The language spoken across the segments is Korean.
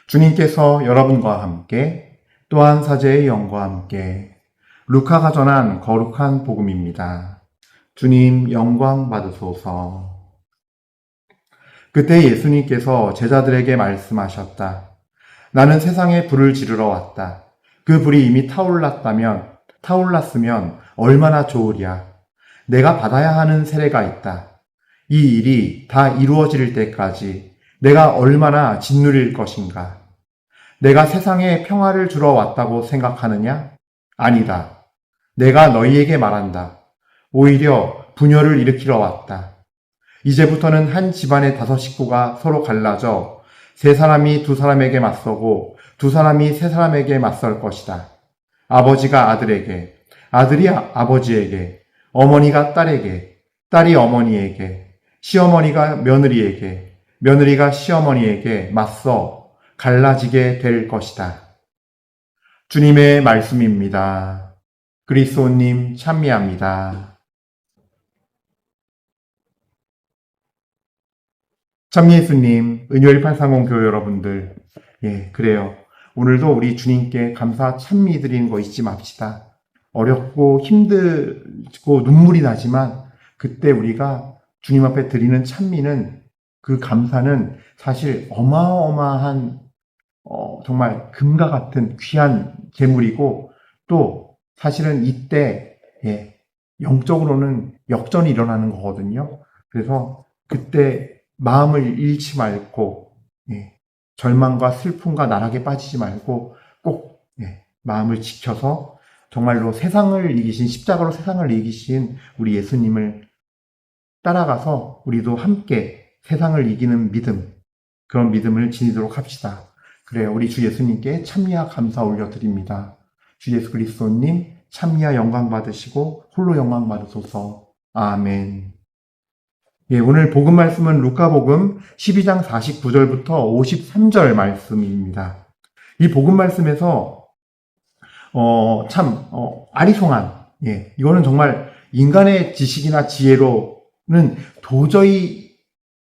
주님께서 여러분과 함께 또한 사제의 영과 함께 루카가 전한 거룩한 복음입니다. 주님 영광 받으소서. 그때 예수님께서 제자들에게 말씀하셨다. 나는 세상에 불을 지르러 왔다. 그 불이 이미 타올랐으면 얼마나 좋으랴. 내가 받아야 하는 세례가 있다. 이 일이 다 이루어질 때까지 내가 얼마나 짓누릴 것인가. 내가 세상에 평화를 주러 왔다고 생각하느냐? 아니다. 내가 너희에게 말한다. 오히려 분열을 일으키러 왔다. 이제부터는 한 집안의 5 식구가 서로 갈라져 3사람이 2사람에게 맞서고 2사람이 3사람에게 맞설 것이다. 아버지가 아들에게, 아들이 아버지에게, 어머니가 딸에게, 딸이 어머니에게, 시어머니가 며느리에게, 며느리가 시어머니에게 맞서 갈라지게 될 것이다. 주님의 말씀입니다. 그리스도님 찬미합니다. 참예수님, 은요일 830 교회 여러분들, 그래요. 오늘도 우리 주님께 감사 찬미 드리는 거 잊지 맙시다. 어렵고 힘들고 눈물이 나지만 그때 우리가 주님 앞에 드리는 찬미는, 그 감사는 사실 어마어마한 정말 금과 같은 귀한 재물이고, 또 사실은 이때 영적으로는 역전이 일어나는 거거든요. 그래서 그때 마음을 잃지 말고 절망과 슬픔과 나락에 빠지지 말고 꼭 마음을 지켜서 정말로 세상을 이기신, 십자가로 세상을 이기신 우리 예수님을 따라가서 우리도 함께 세상을 이기는 믿음, 그런 믿음을 지니도록 합시다. 그래요. 우리 주 예수님께 찬미와 감사 올려드립니다. 주 예수 그리스도님 찬미와 영광 받으시고 홀로 영광 받으소서. 아멘. 오늘 복음 말씀은 루카복음 12장 49절부터 53절 말씀입니다. 이 복음 말씀에서 참 아리송한, 이거는 정말 인간의 지식이나 지혜로는 도저히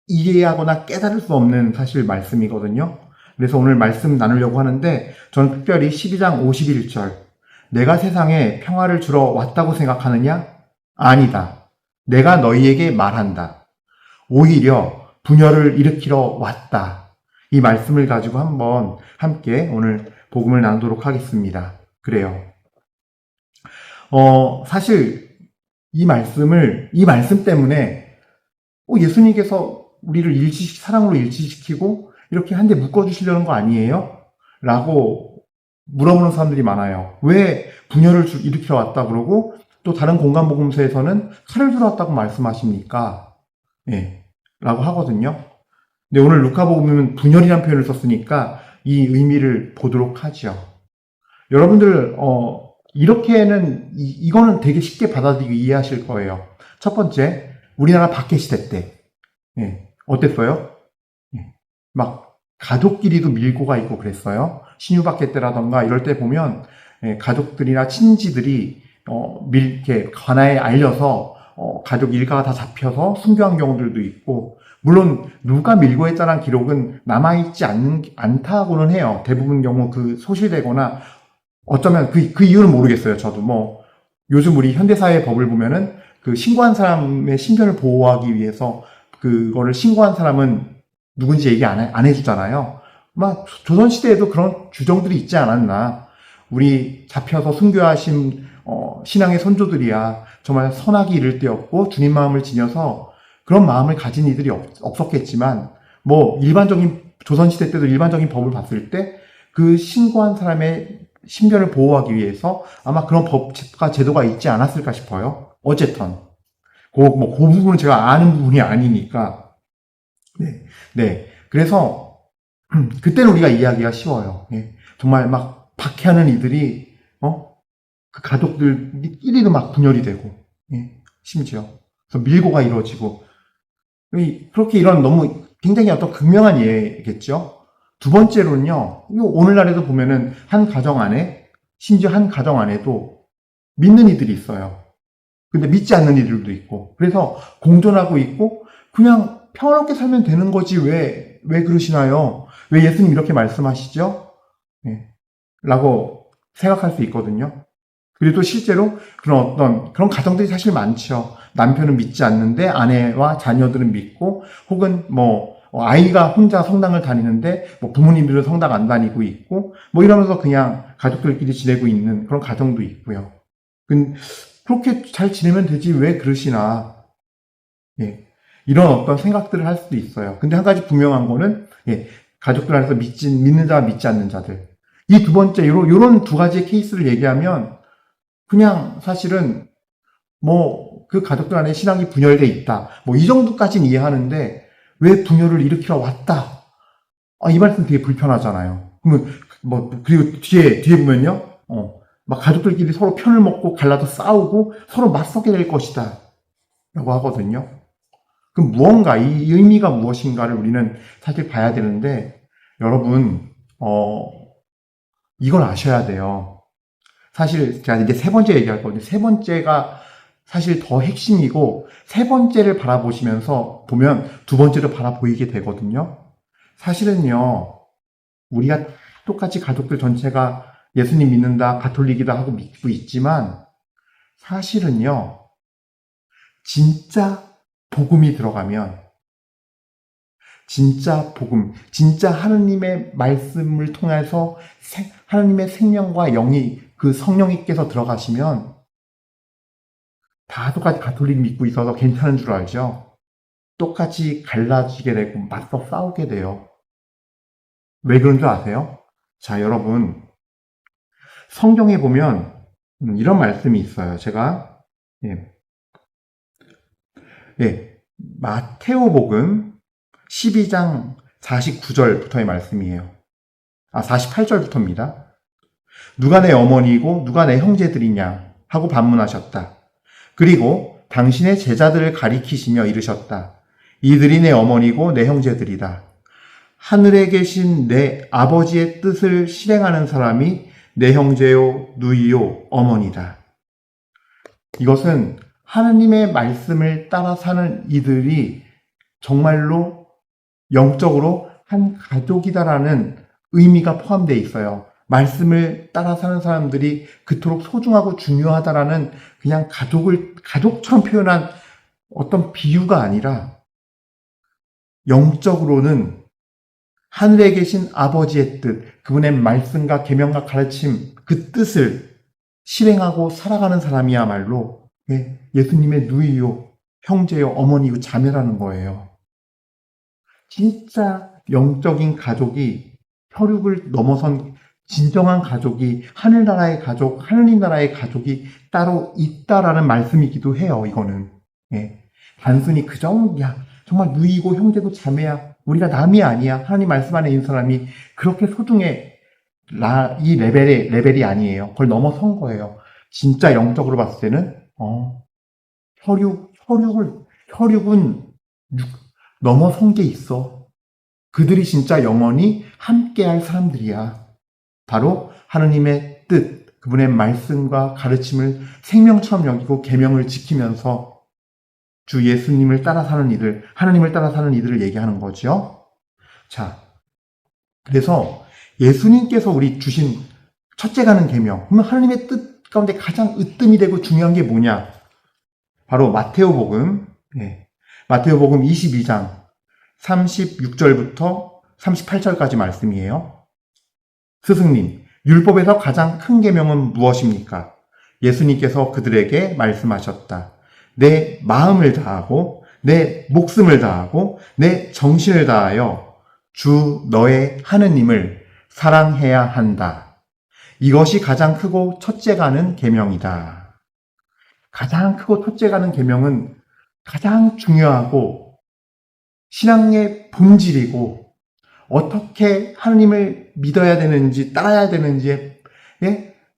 이해하거나 깨달을 수 없는 사실 말씀이거든요. 그래서 오늘 말씀 나누려고 하는데, 저는 특별히 12장 51절, 내가 세상에 평화를 주러 왔다고 생각하느냐? 아니다. 내가 너희에게 말한다. 오히려 분열을 일으키러 왔다. 이 말씀을 가지고 한번 함께 오늘 복음을 나누도록 하겠습니다. 그래요. 사실 이 말씀 때문에 예수님께서 우리를 사랑으로 일치시키고 이렇게 한 대 묶어주시려는 거 아니에요? 라고 물어보는 사람들이 많아요. 왜 분열을 일으키러 왔다 그러고 또 다른 공간복음서에서는 칼을 들어 왔다고 말씀하십니까? 라고 하거든요. 근데 오늘 루카복음은 분열이라는 표현을 썼으니까 이 의미를 보도록 하죠. 여러분들 이렇게는 이거는 되게 쉽게 받아들이고 이해하실 거예요. 첫 번째, 우리나라 박해 시대 때 어땠어요? 막 가족끼리도 밀고가 있고 그랬어요. 신유박해 때라던가 이럴 때 보면 가족들이나 친지들이 이렇게 관아에 알려서 가족 일가가 다 잡혀서 순교한 경우들도 있고, 물론 누가 밀고 했다는 기록은 남아있지 않다고는 해요. 대부분 경우 그 소실되거나, 어쩌면 그 이유는 모르겠어요. 저도 요즘 우리 현대사회 법을 보면은 그 신고한 사람의 신변을 보호하기 위해서 그거를 신고한 사람은 누군지 얘기 안 해주잖아요. 조선시대에도 그런 규정들이 있지 않았나. 우리 잡혀서 순교하신 신앙의 선조들이야 정말 선하기 이를 데 없고 주님 마음을 지녀서 그런 마음을 가진 이들이 없었겠지만, 조선시대 때도 일반적인 법을 봤을 때 그 신고한 사람의 신변을 보호하기 위해서 아마 그런 법과 제도가 있지 않았을까 싶어요. 어쨌든 그 부분은 제가 아는 부분이 아니니까. 그래서 그때는 우리가 이해하기가 쉬워요. 정말 막 박해하는 이들이 그 가족들끼리도 막 분열이 되고, 심지어 그래서 밀고가 이루어지고, 그렇게 이런 너무 굉장히 어떤 극명한 예겠죠. 두 번째로는요, 오늘날에도 보면은 심지어 한 가정 안에도 믿는 이들이 있어요. 근데 믿지 않는 이들도 있고, 그래서 공존하고 있고, 그냥 평화롭게 살면 되는 거지 왜 그러시나요? 왜 예수님 이렇게 말씀하시죠? 예, 라고 생각할 수 있거든요. 그리고 또 실제로 그런 가정들이 사실 많죠. 남편은 믿지 않는데 아내와 자녀들은 믿고, 혹은 아이가 혼자 성당을 다니는데 부모님들은 성당 안 다니고 있고, 이러면서 그냥 가족들끼리 지내고 있는 그런 가정도 있고요. 그렇게 잘 지내면 되지 왜 그러시나. 예, 이런 어떤 생각들을 할 수도 있어요. 근데 한 가지 분명한 거는, 가족들 안에서 믿는 자와 믿지 않는 자들. 이 두 번째, 요런 두 가지의 케이스를 얘기하면, 그냥 사실은 그 가족들 안에 신앙이 분열돼 있다. 이 정도까지는 이해하는데, 왜 분열을 일으키러 왔다? 이 말씀 되게 불편하잖아요. 그러면, 그리고 뒤에 보면요, 막 가족들끼리 서로 편을 먹고 갈라서 싸우고 서로 맞서게 될 것이다. 라고 하거든요. 그럼 무언가, 이 의미가 무엇인가를 우리는 사실 봐야 되는데, 여러분, 이걸 아셔야 돼요. 사실 제가 이제 세 번째 얘기할 거거든요. 세 번째가 사실 더 핵심이고, 세 번째를 보면 두 번째를 바라보이게 되거든요. 사실은요, 우리가 똑같이 가족들 전체가 예수님 믿는다, 가톨릭이다 하고 믿고 있지만, 사실은요, 진짜 복음이 들어가면, 진짜 복음, 진짜 하느님의 말씀을 통해서 하느님의 생명과 영이, 그 성령님께서 들어가시면 다 똑같이 가톨릭 믿고 있어서 괜찮은 줄 알죠? 똑같이 갈라지게 되고 맞서 싸우게 돼요. 왜 그런 줄 아세요? 자, 여러분, 성경에 보면 이런 말씀이 있어요. 제가 마테오복음 12장 49절부터의 말씀이에요. 48절부터입니다. 누가 내 어머니이고 누가 내 형제들이냐 하고 반문하셨다. 그리고 당신의 제자들을 가리키시며 이르셨다. 이들이 내 어머니고 내 형제들이다. 하늘에 계신 내 아버지의 뜻을 실행하는 사람이 내 형제요, 누이요, 어머니다. 이것은 하느님의 말씀을 따라 사는 이들이 정말로 영적으로 한 가족이다라는 의미가 포함되어 있어요. 말씀을 따라 사는 사람들이 그토록 소중하고 중요하다라는, 그냥 가족처럼 표현한 어떤 비유가 아니라, 영적으로는 하늘에 계신 아버지의 뜻, 그분의 말씀과 계명과 가르침, 그 뜻을 실행하고 살아가는 사람이야말로 예수님의 누이요, 형제요, 어머니요, 자매라는 거예요. 진짜 영적인 가족이, 혈육을 넘어선 진정한 가족이, 하늘나라의 가족, 하느님 나라의 가족이 따로 있다라는 말씀이기도 해요. 이거는 단순히 그 정도야, 정말 누이고 형제고 자매야, 우리가 남이 아니야, 하나님 말씀 안에 있는 사람이 그렇게 소중해, 이 레벨이 아니에요. 그걸 넘어선 거예요. 진짜 영적으로 봤을 때는 혈육은 넘어선 게 있어. 그들이 진짜 영원히 함께할 사람들이야. 바로 하느님의 뜻, 그분의 말씀과 가르침을 생명처럼 여기고 계명을 지키면서 주 예수님을 따라 사는 이들, 하느님을 따라 사는 이들을 얘기하는 거죠. 자, 그래서 예수님께서 우리 주신 첫째 가는 계명, 그러면 하느님의 뜻 가운데 가장 으뜸이 되고 중요한 게 뭐냐? 바로 마테오복음 22장 36절부터 38절까지 말씀이에요. 스승님, 율법에서 가장 큰 계명은 무엇입니까? 예수님께서 그들에게 말씀하셨다. 내 마음을 다하고 내 목숨을 다하고 내 정신을 다하여 주 너의 하느님을 사랑해야 한다. 이것이 가장 크고 첫째 가는 계명이다. 가장 크고 첫째 가는 계명은 가장 중요하고 신앙의 본질이고, 어떻게 하느님을 믿어야 되는지 따라야 되는지의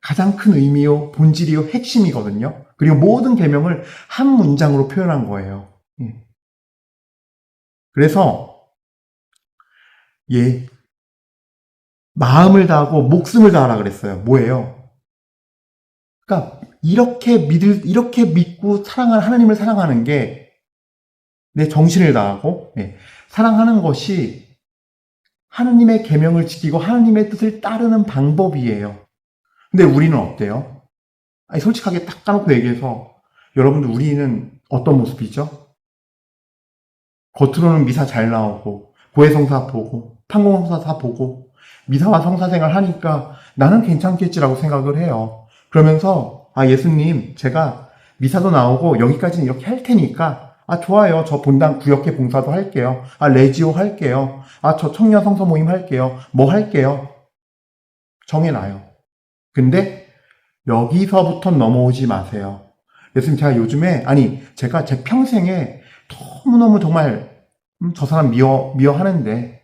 가장 큰 의미요, 본질이요, 핵심이거든요. 그리고 모든 계명을 한 문장으로 표현한 거예요. 그래서 마음을 다하고 목숨을 다하라 그랬어요. 뭐예요? 그러니까 이렇게 믿고 하나님을 사랑하는 게 내 정신을 다하고 사랑하는 것이 하나님의 계명을 지키고 하나님의 뜻을 따르는 방법이에요. 근데 우리는 어때요? 아니, 솔직하게 딱 까놓고 얘기해서 여러분들 우리는 어떤 모습이죠? 겉으로는 미사 잘 나오고 고해성사 보고 판공성사 다 보고 미사와 성사생활 하니까 나는 괜찮겠지라고 생각을 해요. 그러면서 예수님 제가 미사도 나오고 여기까지는 이렇게 할 테니까 좋아요. 저 본당 구역회 봉사도 할게요. 레지오 할게요. 저 청년 성서 모임 할게요. 뭐 할게요. 정해놔요. 근데 여기서부터 넘어오지 마세요. 예수님 제가 요즘에 제가 제 평생에 너무너무 정말 저 사람 미워하는데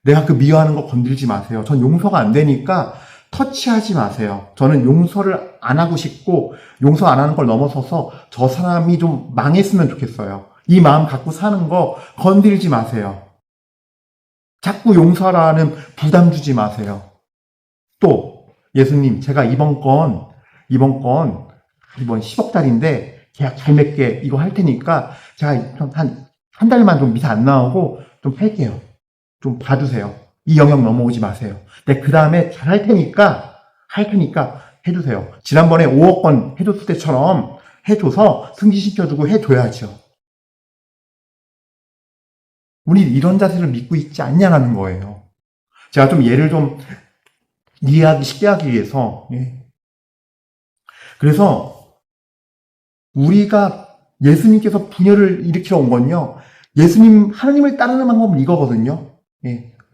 내가 그 미워하는 거 건들지 마세요. 전 용서가 안 되니까 터치하지 마세요. 저는 용서를 안 하고 싶고 용서 안 하는 걸 넘어서서 저 사람이 좀 망했으면 좋겠어요. 이 마음 갖고 사는 거 건들지 마세요. 자꾸 용서라는 부담 주지 마세요. 또 예수님 제가 이번 건 10억짜리인데 계약 잘 맺게 이거 할 테니까 제가 한 달만 좀 미사 안 나오고 좀 할게요. 좀 봐주세요. 이 영역 넘어오지 마세요. 네, 그 다음에 잘 할 테니까 해주세요. 지난번에 5억 건 해줬을 때처럼 해줘서 승진시켜주고 해줘야죠. 우리 이런 자세를 믿고 있지 않냐라는 거예요. 제가 좀 예를 좀 이해하기 쉽게 하기 위해서 그래서 우리가 예수님께서 분열을 일으키러 온 건요. 예수님 하나님을 따르는 방법은 이거거든요.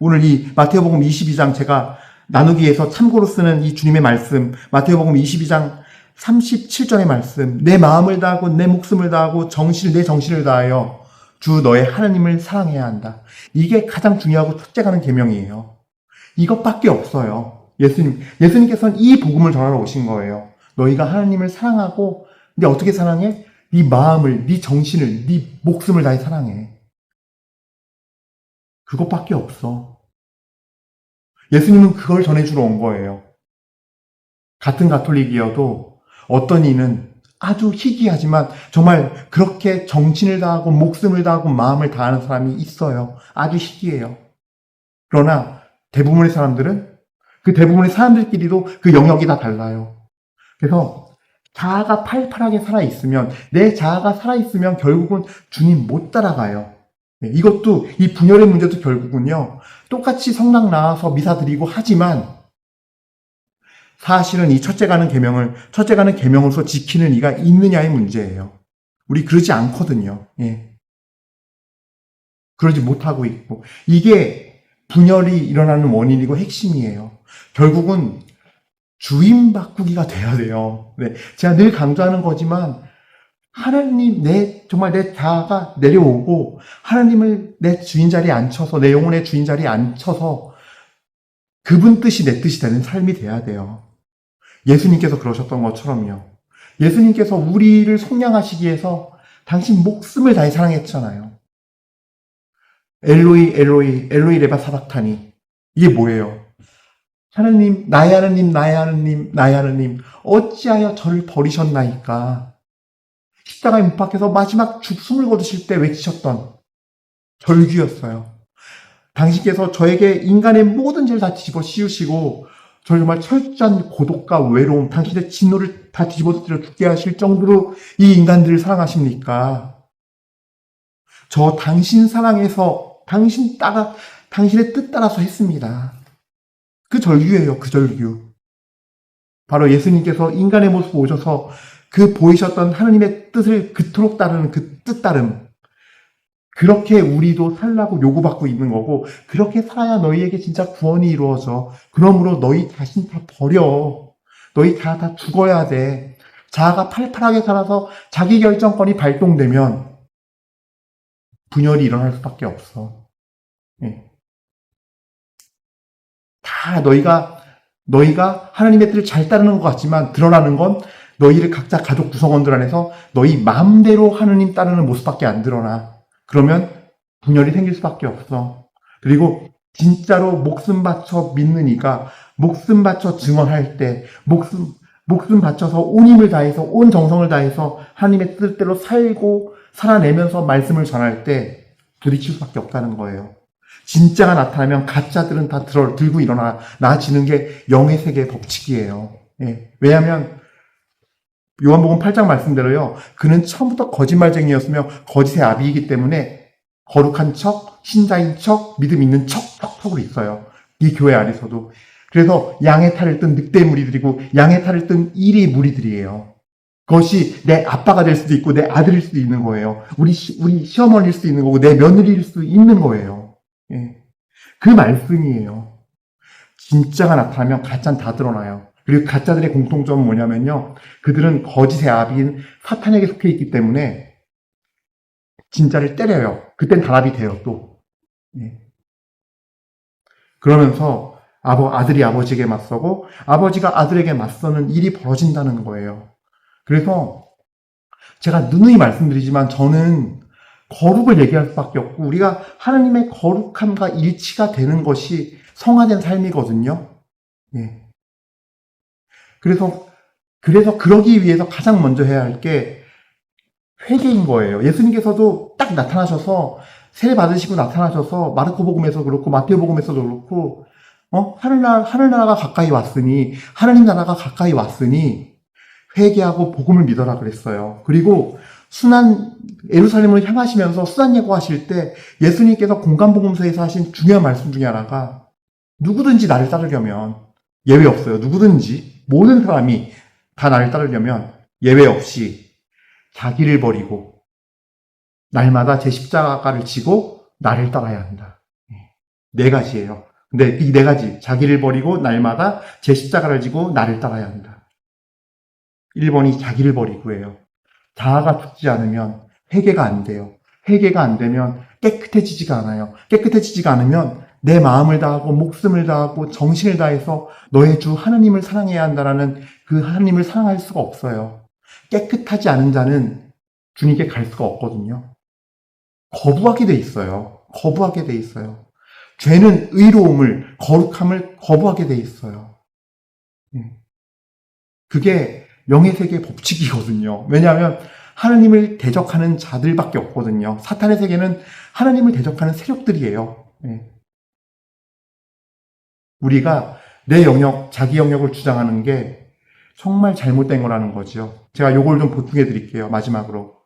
오늘 이 마태복음 22장 제가 나누기 위해서 참고로 쓰는 이 주님의 말씀 마태복음 22장 37절의 말씀 내 마음을 다하고 내 목숨을 다하고 내 정신을 다하여 주 너의 하나님을 사랑해야 한다. 이게 가장 중요하고 첫째 가는 계명이에요. 이것밖에 없어요. 예수님께서는 이 복음을 전하러 오신 거예요. 너희가 하나님을 사랑하고 근데 어떻게 사랑해? 네 마음을, 네 정신을, 네 목숨을 다해 사랑해. 그것밖에 없어. 예수님은 그걸 전해주러 온 거예요. 같은 가톨릭이어도 어떤 이는 아주 희귀하지만 정말 그렇게 정신을 다하고 목숨을 다하고 마음을 다하는 사람이 있어요. 아주 희귀해요. 그러나 대부분의 사람들은 그 대부분의 사람들끼리도 그 영역이 다 달라요. 그래서 자아가 팔팔하게 살아있으면 내 자아가 살아있으면 결국은 주님 못 따라가요. 이것도 이 분열의 문제도 결국은요. 똑같이 성당 나와서 미사 드리고 하지만 사실은 이 첫째 가는 계명으로서 지키는 이가 있느냐의 문제예요. 우리 그러지 않거든요. 그러지 못하고 있고 이게 분열이 일어나는 원인이고 핵심이에요. 결국은 주인 바꾸기가 돼야 돼요. 제가 늘 강조하는 거지만 하나님 정말 내 자아가 내려오고 하나님을 내 주인 자리에 앉혀서 내 영혼의 주인 자리에 앉혀서 그분 뜻이 내 뜻이 되는 삶이 돼야 돼요. 예수님께서 그러셨던 것처럼요. 예수님께서 우리를 속량하시기 위해서 당신 목숨을 다해 사랑했잖아요. 엘로이 엘로이 엘로이 레바 사박타니 이게 뭐예요? 하나님 나의 하나님 나의 하나님 나의 하나님 어찌하여 저를 버리셨나이까. 십자가에 못 박혀서 마지막 죽숨을 거두실 때 외치셨던 절규였어요. 당신께서 저에게 인간의 모든 죄를 다 뒤집어 씌우시고 저를 정말 철저한 고독과 외로움, 당신의 진노를 다 뒤집어쓰려 죽게 하실 정도로 이 인간들을 사랑하십니까? 저 당신 사랑해서 당신의 뜻 따라서 했습니다. 그 절규예요, 그 절규. 바로 예수님께서 인간의 모습으로 오셔서 그 보이셨던 하나님의 뜻을 그토록 따르는 그 뜻 따름. 그렇게 우리도 살라고 요구받고 있는 거고 그렇게 살아야 너희에게 진짜 구원이 이루어져. 그러므로 너희 자신 다 버려. 너희 다 죽어야 돼. 자아가 팔팔하게 살아서 자기 결정권이 발동되면 분열이 일어날 수밖에 없어. 다 너희가 하나님의 뜻을 잘 따르는 것 같지만 드러나는 건 너희를 각자 가족 구성원들 안에서 너희 마음대로 하나님 따르는 모습밖에 안 드러나. 그러면 분열이 생길 수밖에 없어. 그리고 진짜로 목숨 바쳐 믿는 이가 목숨 바쳐 증언할 때 목숨 바쳐서 온 힘을 다해서 온 정성을 다해서 하나님의 뜻대로 살고 살아내면서 말씀을 전할 때 부딪힐 수밖에 없다는 거예요. 진짜가 나타나면 가짜들은 다 들고 나아지는 게 영의 세계의 법칙이에요. 예. 왜냐하면 요한복음 8장 말씀대로요. 그는 처음부터 거짓말쟁이였으며 거짓의 아비이기 때문에 거룩한 척, 신자인 척, 믿음 있는 척 하고 있어요. 이 교회 안에서도. 그래서 양의 탈을 뜬 늑대 무리들이고 양의 탈을 뜬 이리 무리들이에요. 그것이 내 아빠가 될 수도 있고 내 아들일 수도 있는 거예요. 우리 시어머니일 수도 있는 거고 내 며느리일 수도 있는 거예요. 예. 그 말씀이에요. 진짜가 나타나면 가짜는 다 드러나요. 그리고 가짜들의 공통점은 뭐냐면요. 그들은 거짓의 아비인 사탄에게 속해 있기 때문에 진짜를 때려요. 그땐 단합이 돼요, 또. 예. 그러면서 아들이 아버지에게 맞서고 아버지가 아들에게 맞서는 일이 벌어진다는 거예요. 그래서 제가 누누이 말씀드리지만 저는 거룩을 얘기할 수밖에 없고 우리가 하나님의 거룩함과 일치가 되는 것이 성화된 삶이거든요. 예. 그래서 그러기 위해서 가장 먼저 해야 할 게 회개인 거예요. 예수님께서도 딱 나타나셔서 세례 받으시고 나타나셔서 마르코복음에서 그렇고 마태복음에서도 그렇고 하늘나라가 가까이 왔으니 하나님 나라가 가까이 왔으니 회개하고 복음을 믿어라 그랬어요. 그리고 예루살렘을 향하시면서 순환 예고하실 때 예수님께서 공간복음서에서 하신 중요한 말씀 중에 하나가 누구든지 나를 따르려면 예외 없어요. 누구든지 모든 사람이 다 나를 따르려면 예외 없이 자기를 버리고 날마다 제 십자가를 지고 나를 따라야 한다. 네 가지예요. 근데 이 네 가지, 자기를 버리고 날마다 제 십자가를 지고 나를 따라야 한다. 1번이 자기를 버리고예요. 자아가 죽지 않으면 회개가 안 돼요. 회개가 안 되면 깨끗해지지가 않아요. 깨끗해지지가 않으면 내 마음을 다하고 목숨을 다하고 정신을 다해서 너의 주 하나님을 사랑해야 한다라는 그 하나님을 사랑할 수가 없어요. 깨끗하지 않은 자는 주님께 갈 수가 없거든요. 거부하게 돼 있어요. 거부하게 돼 있어요. 죄는 의로움을, 거룩함을 거부하게 돼 있어요. 그게 영의 세계의 법칙이거든요. 왜냐하면 하나님을 대적하는 자들밖에 없거든요. 사탄의 세계는 하나님을 대적하는 세력들이에요. 우리가 내 영역, 자기 영역을 주장하는 게 정말 잘못된 거라는 거죠. 제가 요걸 좀 보충해 드릴게요. 마지막으로.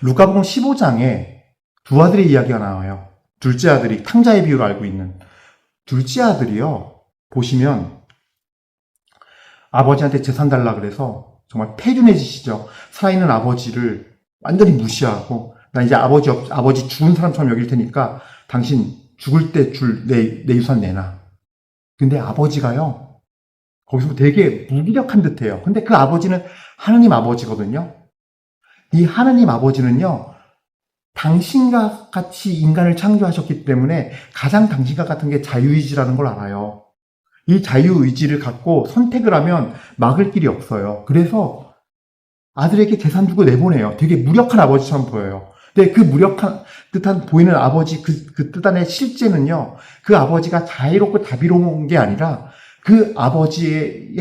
루카복음 15장에 두 아들의 이야기가 나와요. 둘째 아들이 탕자의 비유를 알고 있는 둘째 아들이요. 보시면 아버지한테 재산 달라 그래서 정말 패륜해지시죠. 살아있는 아버지를 완전히 무시하고 나 이제 아버지 죽은 사람처럼 여길 테니까 당신 죽을 때 줄 내 유산 내놔. 근데 아버지가요. 거기서 되게 무기력한 듯해요. 근데 그 아버지는 하나님 아버지거든요. 이 하나님 아버지는요. 당신과 같이 인간을 창조하셨기 때문에 가장 당신과 같은 게 자유의지라는 걸 알아요. 이 자유의지를 갖고 선택을 하면 막을 길이 없어요. 그래서 아들에게 재산 주고 내보내요. 되게 무력한 아버지처럼 보여요. 근데 그 무력한 듯한 보이는 아버지 그 뜻 안에 실제는요. 그 아버지가 자유롭고 다비로운 게 아니라 그 아버지가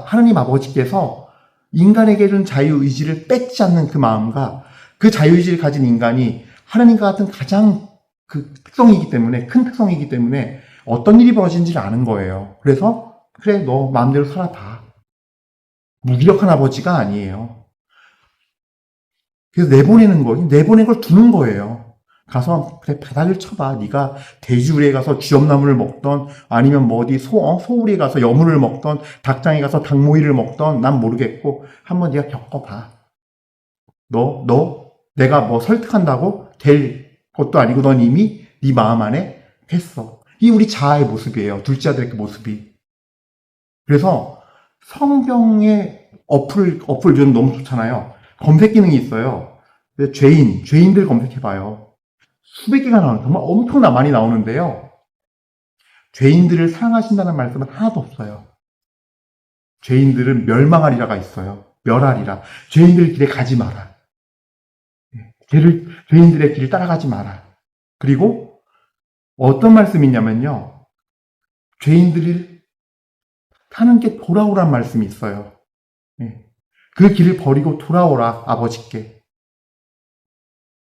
하나님 아버지께서 인간에게 준 자유의지를 뺏지 않는 그 마음과 그 자유의지를 가진 인간이 하나님과 같은 가장 그 특성이기 때문에 큰 특성이기 때문에 어떤 일이 벌어진지를 아는 거예요. 그래서 그래 너 마음대로 살아봐. 무기력한 아버지가 아니에요. 그래서 내보내는 걸 두는 거예요. 가서 그래 바닥을 쳐봐. 네가 돼지우리에 가서 쥐엄나무를 먹던 아니면 뭐 어디 소우리에 가서 여물을 먹던 닭장에 가서 닭모이를 먹던 난 모르겠고 한번 네가 겪어봐. 너 내가 뭐 설득한다고 될 것도 아니고 넌 이미 네 마음 안에 했어. 이 우리 자아의 모습이에요. 둘째 아들의 그 모습이. 그래서 성경의 어플 요즘 너무 좋잖아요. 검색 기능이 있어요. 죄인들 검색해봐요. 수백 개가 나오는, 정말 엄청나 많이 나오는데요. 죄인들을 사랑하신다는 말씀은 하나도 없어요. 죄인들은 멸망하리라가 있어요. 멸하리라. 죄인들 길에 가지 마라. 죄인들의 길을 따라가지 마라. 그리고 어떤 말씀이 있냐면요. 죄인들이 타는 게 돌아오란 말씀이 있어요. 그 길을 버리고 돌아오라, 아버지께.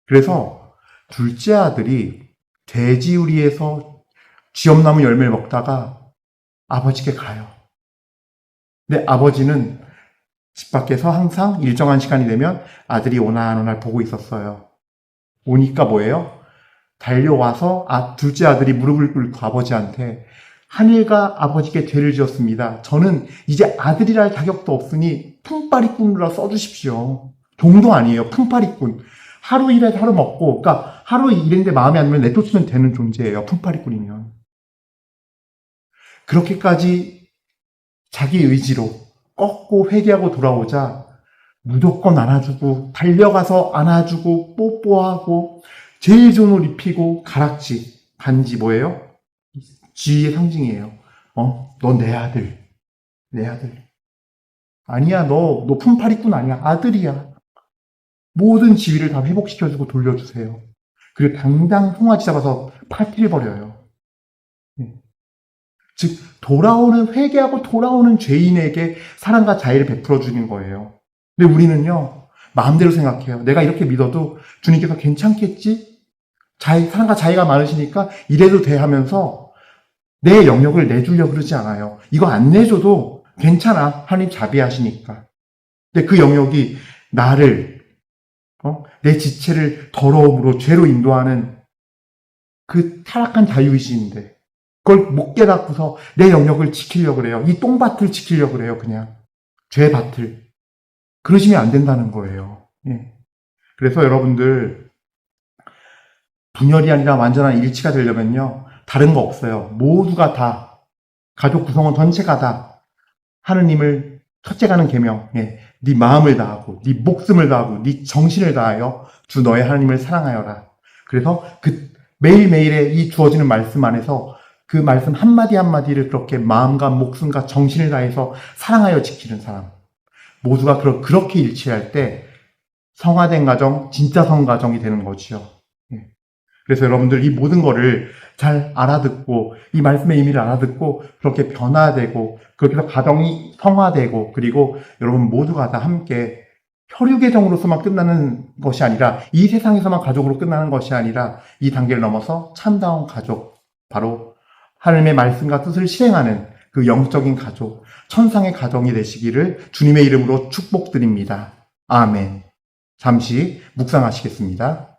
그래서 둘째 아들이 돼지우리에서 쥐엄나무 열매를 먹다가 아버지께 가요. 근데 아버지는 집 밖에서 항상 일정한 시간이 되면 아들이 오날 보고 있었어요. 오니까 뭐예요? 달려와서 둘째 아들이 무릎을 꿇고 아버지한테 하늘과 아버지께 죄를 지었습니다. 저는 이제 아들이라 할 자격도 없으니 품바리꾼으로 써주십시오. 종도 아니에요. 품바리꾼. 하루 일해서 하루 먹고, 그러니까 하루 일했는데 마음에 안 들면 내쫓으면 되는 존재예요. 품바리꾼이면. 그렇게까지 자기 의지로 꺾고 회개하고 돌아오자 무조건 안아주고 달려가서 안아주고 뽀뽀하고 제일 좋은 옷 입히고 가락지, 반지 뭐예요? 지위의 상징이에요. 너 내 아들. 내 아들. 아니야, 너 품팔이꾼 아니야. 아들이야. 모든 지위를 다 회복시켜주고 돌려주세요. 그리고 당장 송아지 잡아서 파티를 벌여요. 즉, 회개하고 돌아오는 죄인에게 사랑과 자애를 베풀어 주는 거예요. 근데 우리는요, 마음대로 생각해요. 내가 이렇게 믿어도 주님께서 괜찮겠지? 사랑과 자애가 많으시니까 이래도 돼 하면서 내 영역을 내주려고 그러지 않아요. 이거 안 내줘도 괜찮아. 하나님 자비하시니까. 근데 그 영역이 나를, 내 지체를 더러움으로 죄로 인도하는 그 타락한 자유의지인데 그걸 못 깨닫고서 내 영역을 지키려고 그래요. 이 똥밭을 지키려고 그래요. 그냥 죄밭을. 그러시면 안 된다는 거예요. 예. 그래서 여러분들 분열이 아니라 완전한 일치가 되려면요. 다른 거 없어요. 모두가 다 가족 구성원 전체가 다 하느님을 첫째 가는 계명, 네 마음을 다하고 네 목숨을 다하고 네 정신을 다하여 주 너의 하나님을 사랑하여라. 그래서 그 매일매일의 이 주어지는 말씀 안에서 그 말씀 한마디 한마디를 그렇게 마음과 목숨과 정신을 다해서 사랑하여 지키는 사람. 모두가 그렇게 일치할 때 성화된 가정, 진짜 성가정이 되는 거지요. 그래서 여러분들 이 모든 거를 잘 알아듣고 이 말씀의 의미를 알아듣고 그렇게 변화되고 그렇게 해서 가정이 성화되고 그리고 여러분 모두가 다 함께 혈육계정으로서만 끝나는 것이 아니라 이 세상에서만 가족으로 끝나는 것이 아니라 이 단계를 넘어서 참다운 가족, 바로 하나님의 말씀과 뜻을 실행하는 그 영적인 가족, 천상의 가정이 되시기를 주님의 이름으로 축복드립니다. 아멘. 잠시 묵상하시겠습니다.